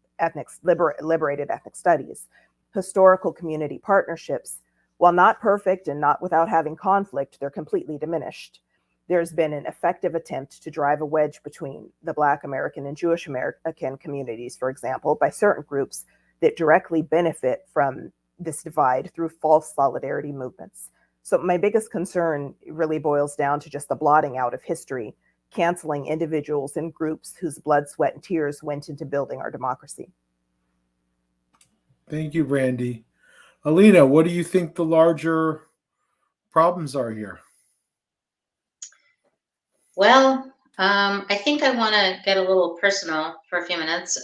studies. Historical community partnerships, while not perfect and not without having conflict, they're completely diminished. There's been an effective attempt to drive a wedge between the Black American and Jewish American communities, for example, by certain groups that directly benefit from this divide through false solidarity movements. So my biggest concern really boils down to just the blotting out of history, canceling individuals and groups whose blood, sweat, and tears went into building our democracy. Thank you, Brandy. Alina, what do you think the larger problems are here? Well, I think I want to get a little personal for a few minutes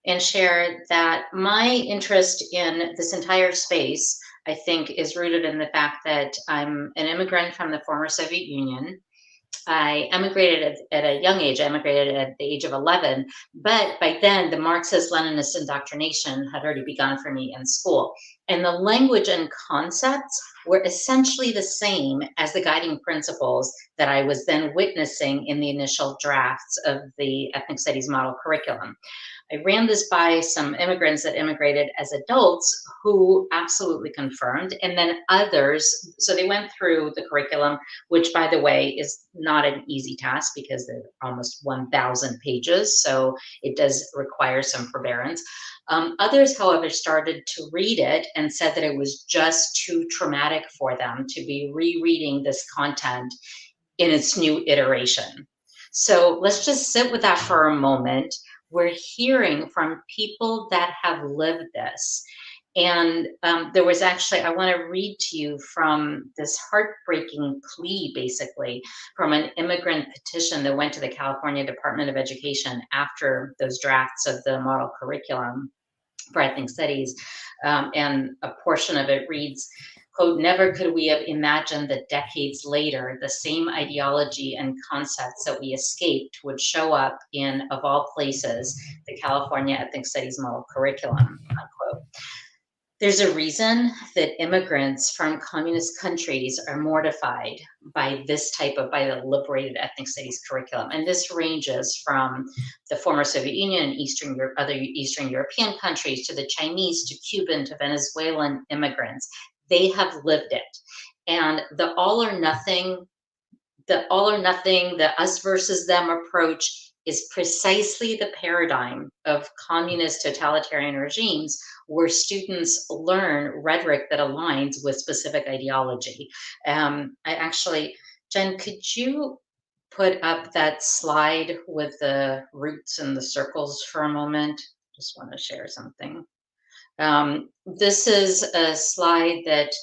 and share that my interest in this entire space, I think, is rooted in the fact that I'm an immigrant from the former Soviet Union. I emigrated at a young age. I emigrated at the age of 11, but by then the Marxist-Leninist indoctrination had already begun for me in school. And the language and concepts were essentially the same as the guiding principles that I was then witnessing in the initial drafts of the ethnic studies model curriculum. I ran this by some immigrants that immigrated as adults who absolutely confirmed, and then others. So they went through the curriculum, which, by the way, is not an easy task because they're almost 1,000 pages. So it does require some forbearance. Others, however, started to read it and said that it was just too traumatic for them to be rereading this content in its new iteration. So let's just sit with that for a moment. We're hearing from people that have lived this. And there was actually, I want to read to you from this heartbreaking plea, basically, from an immigrant petition that went to the California Department of Education after those drafts of the model curriculum for ethnic studies. And a portion of it reads, quote, "Never could we have imagined that decades later, the same ideology and concepts that we escaped would show up in, of all places, the California Ethnic Studies model curriculum," unquote. There's a reason that immigrants from communist countries are mortified by this type of, by the liberated ethnic studies curriculum. And this ranges from the former Soviet Union and Eastern Europe, other Eastern European countries, to the Chinese, to Cuban, to Venezuelan immigrants. They have lived it. And the all or nothing, the us versus them approach is precisely the paradigm of communist totalitarian regimes, where students learn rhetoric that aligns with specific ideology. I actually, Jen, could you put up that slide with the roots and the circles for a moment? Just want to share something. This is a slide that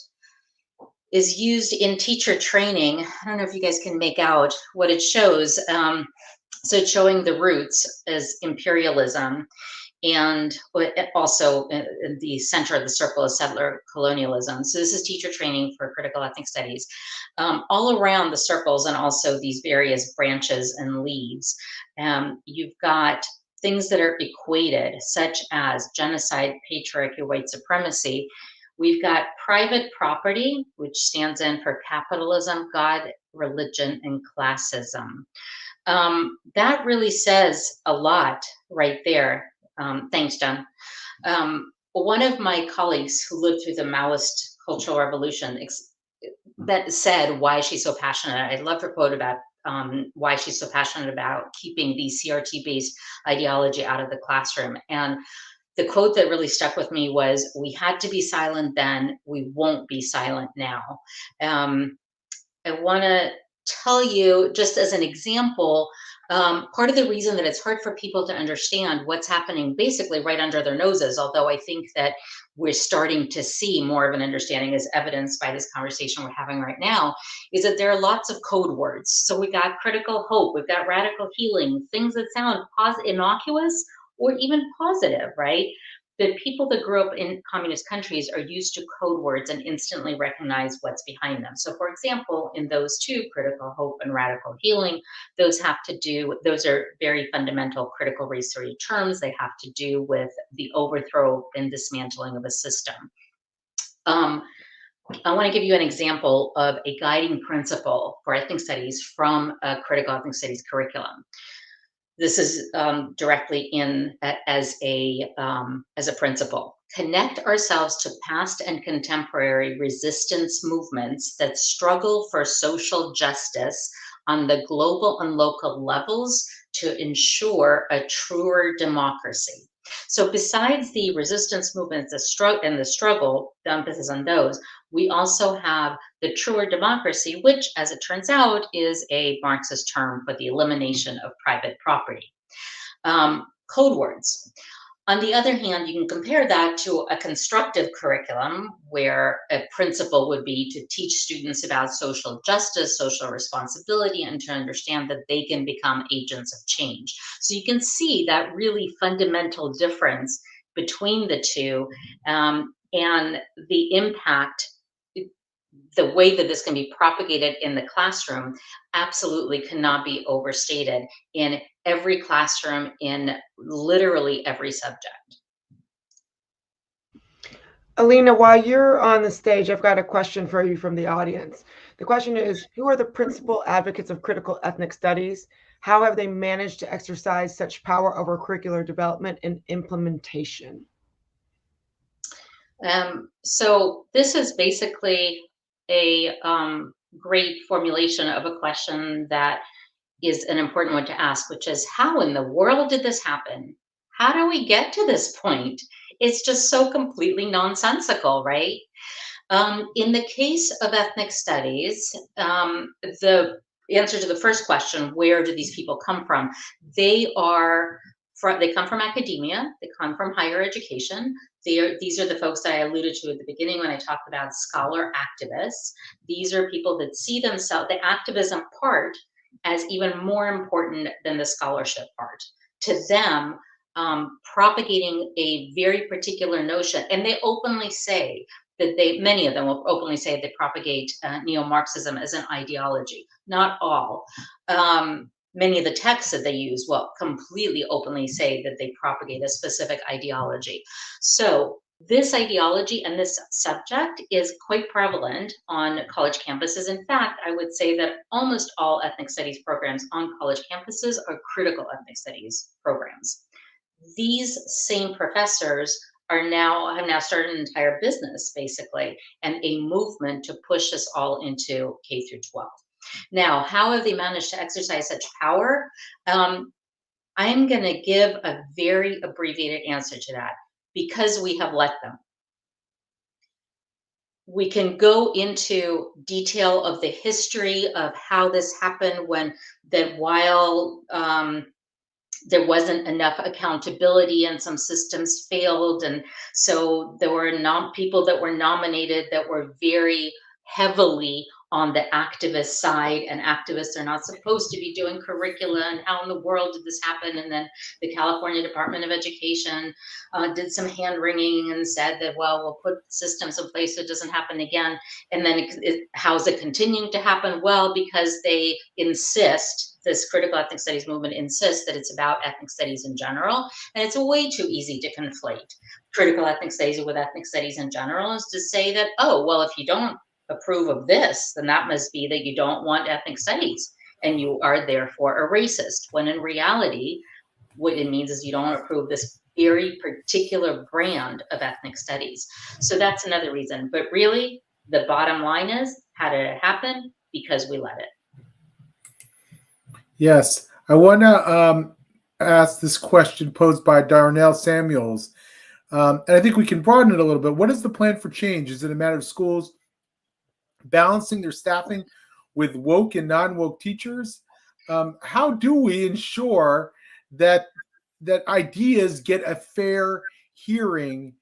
is used in teacher training. I don't know if you guys can make out what it shows. So it's showing the roots as imperialism, and also in the center of the circle is settler colonialism. So this is teacher training for critical ethnic studies. All around the circles, and also these various branches and leaves, you've got things that are equated, such as genocide, patriarchy, white supremacy. We've got private property, which stands in for capitalism, God, religion, and classism. That really says a lot right there. Thanks, John. One of my colleagues who lived through the Maoist Cultural Revolution that said why she's so passionate. I love her quote about why she's so passionate about keeping the CRT-based ideology out of the classroom. And the quote that really stuck with me was, "We had to be silent then, we won't be silent now." I want to tell you, just as an example, part of the reason that it's hard for people to understand what's happening basically right under their noses, although I think that we're starting to see more of an understanding, as evidenced by this conversation we're having right now, is that there are lots of code words. So we got critical hope, we've got radical healing, things that sound innocuous or even positive, right? But people that grew up in communist countries are used to code words and instantly recognize what's behind them. So for example, in those two, critical hope and radical healing, those are very fundamental critical race theory terms. They have to do with the overthrow and dismantling of a system. I want to give you an example of a guiding principle for ethnic studies from a critical ethnic studies curriculum. This is directly in as a principle. Connect ourselves to past and contemporary resistance movements that struggle for social justice on the global and local levels to ensure a truer democracy. So besides the resistance movements and the struggle, the emphasis on those, we also have the truer democracy, which, as it turns out, is a Marxist term for the elimination of private property. Code words. On the other hand, you can compare that to a constructive curriculum, where a principle would be to teach students about social justice, social responsibility, and to understand that they can become agents of change. So you can see that really fundamental difference between the two, and the impact. The way that this can be propagated in the classroom absolutely cannot be overstated in every classroom, in literally every subject. Alina, while you're on the stage, I've got a question for you from the audience. The question is, who are the principal advocates of critical ethnic studies? How have they managed to exercise such power over curricular development and implementation? So this is basically a great formulation of a question that is an important one to ask, which is, how in the world did this happen? How do we get to this point? It's just so completely nonsensical, right? In the case of ethnic studies, the answer to the first question, where do these people come from? They come from academia, they come from higher education. These are the folks that I alluded to at the beginning when I talked about scholar activists. These are people that see themselves, the activism part, as even more important than the scholarship part. To them, propagating a very particular notion, and they openly say that many of them will openly say they propagate neo-Marxism as an ideology. Not all. Many of the texts that they use will completely openly say that they propagate a specific ideology. So this ideology and this subject is quite prevalent on college campuses. In fact, I would say that almost all ethnic studies programs on college campuses are critical ethnic studies programs. These same professors have now started an entire business, basically, and a movement to push us all into K through 12. Now, how have they managed to exercise such power? I'm going to give a very abbreviated answer to that: because we have let them. We can go into detail of the history of how this happened, while there wasn't enough accountability and some systems failed, and so there were people that were nominated that were very heavily on the activist side, and activists are not supposed to be doing curricula, and how in the world did this happen? And then the California Department of Education did some hand wringing and said that, well, we'll put systems in place so it doesn't happen again. And then how's it continuing to happen? Well, because they insist, this critical ethnic studies movement insists that it's about ethnic studies in general, and it's way too easy to conflate critical ethnic studies with ethnic studies in general, is to say that, oh, well, if you don't approve of this, then that must be that you don't want ethnic studies and you are therefore a racist, when in reality what it means is you don't approve this very particular brand of ethnic studies. So that's another reason. But really, the bottom line is, how did it happen? Because we let it. Yes, I want to ask this question posed by Darnell Samuels, and I think we can broaden it a little bit. What is the plan for change? Is it a matter of schools balancing their staffing with woke and non-woke teachers? How do we ensure that ideas get a fair hearing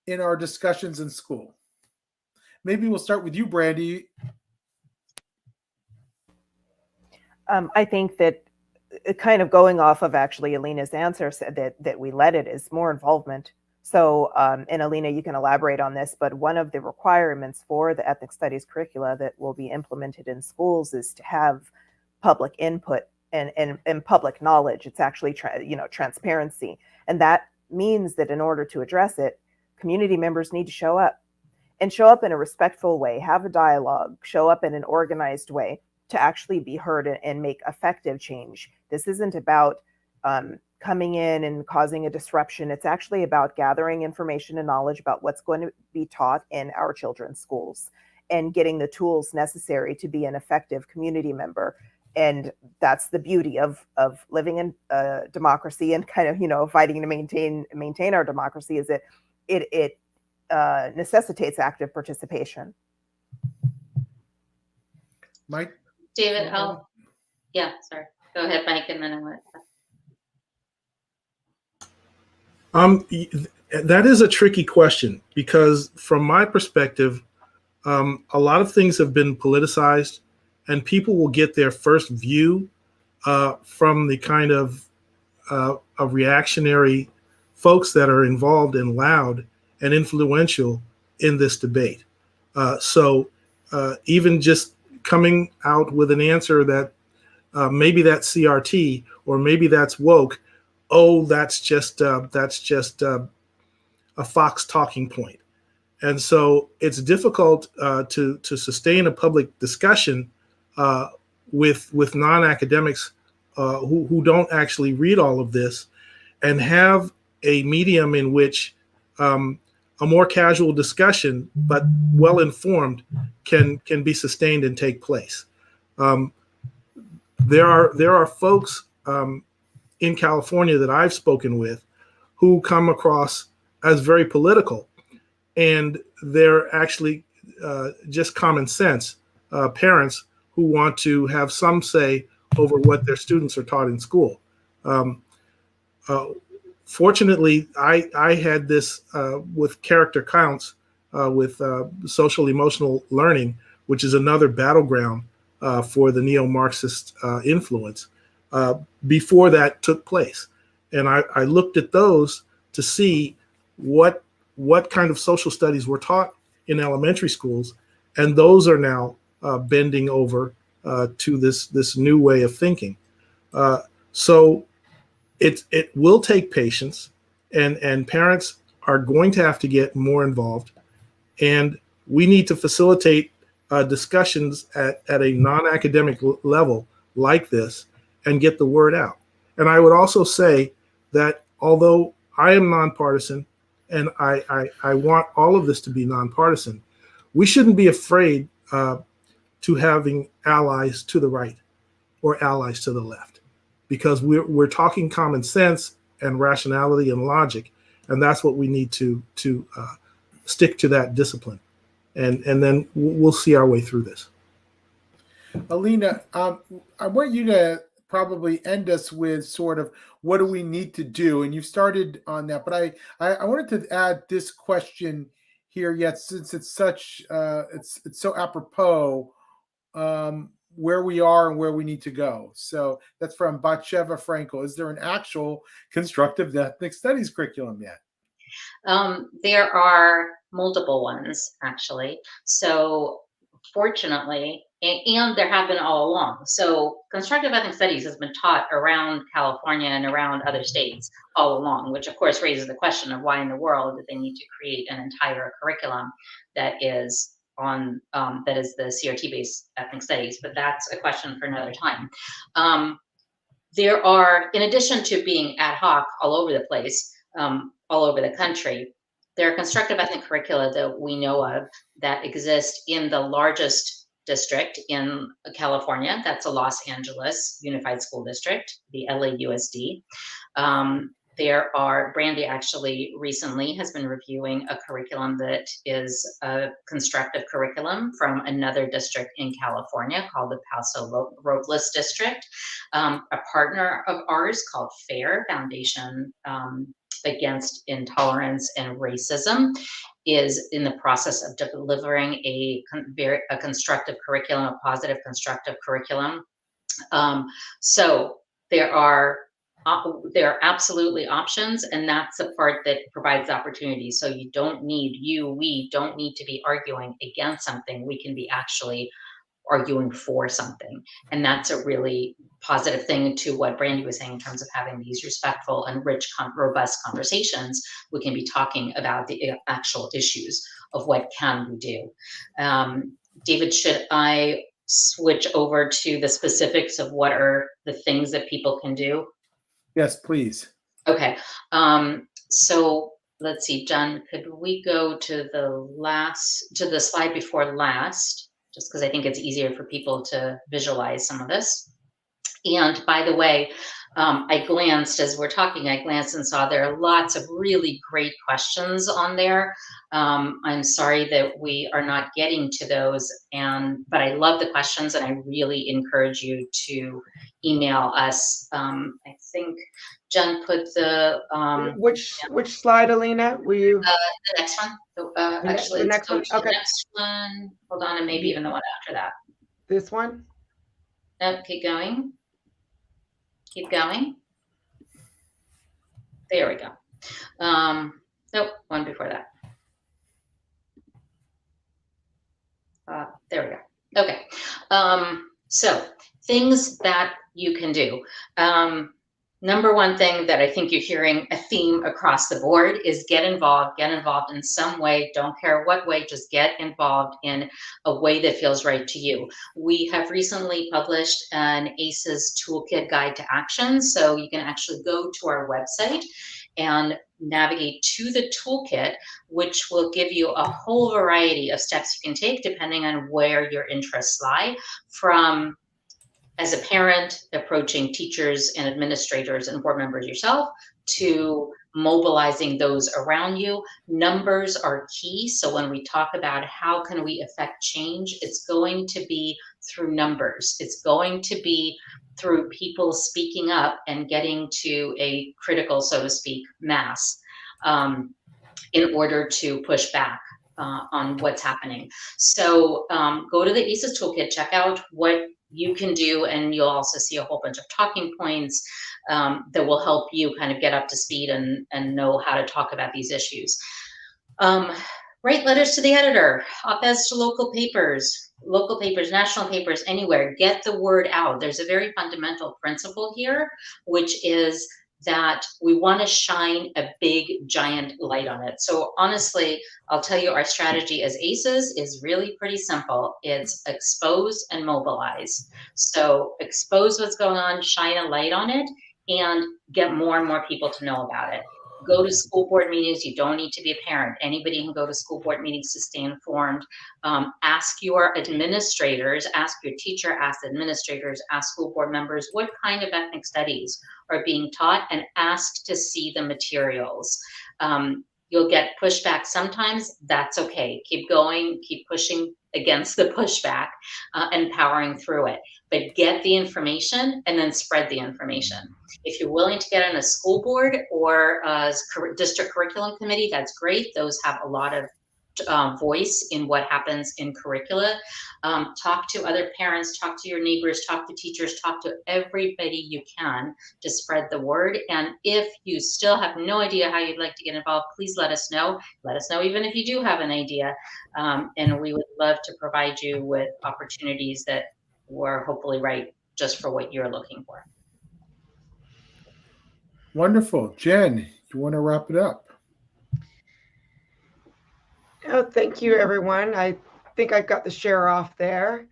in our discussions in school? Maybe we'll start with you, Brandy. I think that kind of going off of actually Alina's answer said that we let it is more involvement. So, and Alina, you can elaborate on this, but one of the requirements for the ethnic studies curricula that will be implemented in schools is to have public input and public knowledge. It's actually, transparency. And that means that in order to address it, community members need to show up in a respectful way, have a dialogue, show up in an organized way to actually be heard and make effective change. This isn't about coming in and causing a disruption. It's actually about gathering information and knowledge about what's going to be taught in our children's schools and getting the tools necessary to be an effective community member. And that's the beauty of living in a democracy and kind of, fighting to maintain our democracy, is that it necessitates active participation. Mike? David, sorry. Go ahead, Mike, and then I want That is a tricky question, because from my perspective, a lot of things have been politicized, and people will get their first view from the kind of reactionary folks that are involved and loud and influential in this debate. So even just coming out with an answer that maybe that's CRT or maybe that's woke, that's just a Fox talking point. And so it's difficult to sustain a public discussion with non-academics who don't actually read all of this, and have a medium in which a more casual discussion, but well informed, can be sustained and take place. There are folks in California that I've spoken with who come across as very political, and they're actually just common sense parents who want to have some say over what their students are taught in school. Fortunately, I had this with character counts with social emotional learning, which is another battleground for the neo-Marxist influence, before that took place. And I looked at those to see what kind of social studies were taught in elementary schools, and those are now bending over to this new way of thinking. So it will take patience, and parents are going to have to get more involved, and we need to facilitate discussions at a non-academic level like this and get the word out. And I would also say that although I am nonpartisan and I want all of this to be nonpartisan, we shouldn't be afraid to having allies to the right or allies to the left, because we're talking common sense and rationality and logic, and that's what we need to stick to that discipline, and then we'll see our way through this. Alina, I want you to probably end us with sort of what do we need to do, and you started on that, but I wanted to add this question here, yet since it's such it's so apropos, where we are and where we need to go. So that's from Batsheva Frankel. Is there an actual constructive ethnic studies curriculum yet? There are multiple ones, actually. So fortunately, and there have been all along. So constructive ethnic studies has been taught around California and around other states all along, which of course raises the question of why in the world did they need to create an entire curriculum that is on that is the CRT-based ethnic studies, but that's a question for another time. There are, in addition to being ad hoc all over the place, all over the country, there are constructive ethnic curricula that we know of that exist in the largest district in California. That's the Los Angeles Unified School District, the LAUSD. There are, Brandy actually recently has been reviewing a curriculum that is a constructive curriculum from another district in California called the Paso Robles District. A partner of ours called FAIR, Foundation Against Intolerance and Racism, is in the process of delivering a constructive curriculum, a positive constructive curriculum. So there are absolutely options, and that's the part that provides opportunity. So we don't need to be arguing against something. We can be actually arguing for something. And that's a really positive thing to what Brandy was saying in terms of having these respectful and rich, robust conversations. We can be talking about the actual issues of what can we do. David, should I switch over to the specifics of what are the things that people can do? Yes, please. Okay. So let's see, John, could we go to the slide before last, just because I think it's easier for people to visualize some of this. And by the way, I glanced and saw there are lots of really great questions on there. I'm sorry that we are not getting to those, but I love the questions, and I really encourage you to email us. I think Jen put the which slide, Alina? Were you the next one? Actually, the next one? Okay. The next one. Hold on, and maybe even the one after that. This one? No, keep going. Keep going. There we go. Nope, one before that. There we go. Okay. So things that you can do. number one thing that I think you're hearing a theme across the board is get involved in some way. Don't care what way, just get involved in a way that feels right to you. We have recently published an ACEs Toolkit Guide to Action. So you can actually go to our website and navigate to the toolkit, which will give you a whole variety of steps you can take depending on where your interests lie, from as a parent approaching teachers and administrators and board members yourself, to mobilizing those around you. Numbers are key. So when we talk about how can we affect change, it's going to be through numbers. It's going to be through people speaking up and getting to a critical, so to speak, mass in order to push back on what's happening. So go to the ACEs Toolkit, check out what you can do, and you'll also see a whole bunch of talking points that will help you kind of get up to speed and know how to talk about these issues. Write letters to the editor, op-eds to local papers, national papers, anywhere. Get the word out. There's a very fundamental principle here, which is that we want to shine a big, giant light on it. So honestly, I'll tell you, our strategy as ACEs is really pretty simple. It's expose and mobilize. So expose what's going on, shine a light on it, and get more and more people to know about it. Go to school board meetings. You don't need to be a parent. Anybody can go to school board meetings to stay informed. Ask your administrators, ask your teacher, ask administrators, ask school board members what kind of ethnic studies are being taught, and ask to see the materials. You'll get pushback sometimes. That's okay. Keep going, keep pushing against the pushback and powering through it. But get the information and then spread the information. If you're willing to get on a school board or a district curriculum committee, that's great. Those have a lot of voice in what happens in curricula. Talk to other parents, talk to your neighbors, talk to teachers, talk to everybody you can to spread the word. And if you still have no idea how you'd like to get involved, please let us know. Let us know even if you do have an idea. And we would love to provide you with opportunities that were hopefully right just for what you're looking for. Wonderful. Jen, you want to wrap it up? Oh, thank you, everyone. I think I've got the share off there.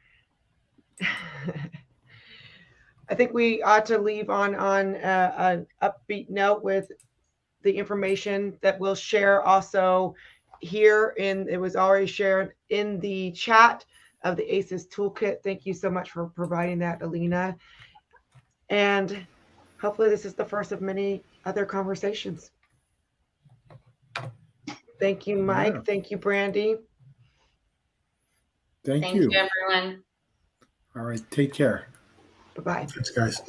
I think we ought to leave on an upbeat note with the information that we'll share also here. It was already shared in the chat of the ACEs Toolkit. Thank you so much for providing that, Alina. And hopefully this is the first of many other conversations. Thank you, Mike. Yeah. Thank you, Brandy. Thank you, everyone. All right. Take care. Bye-bye. Thanks, guys.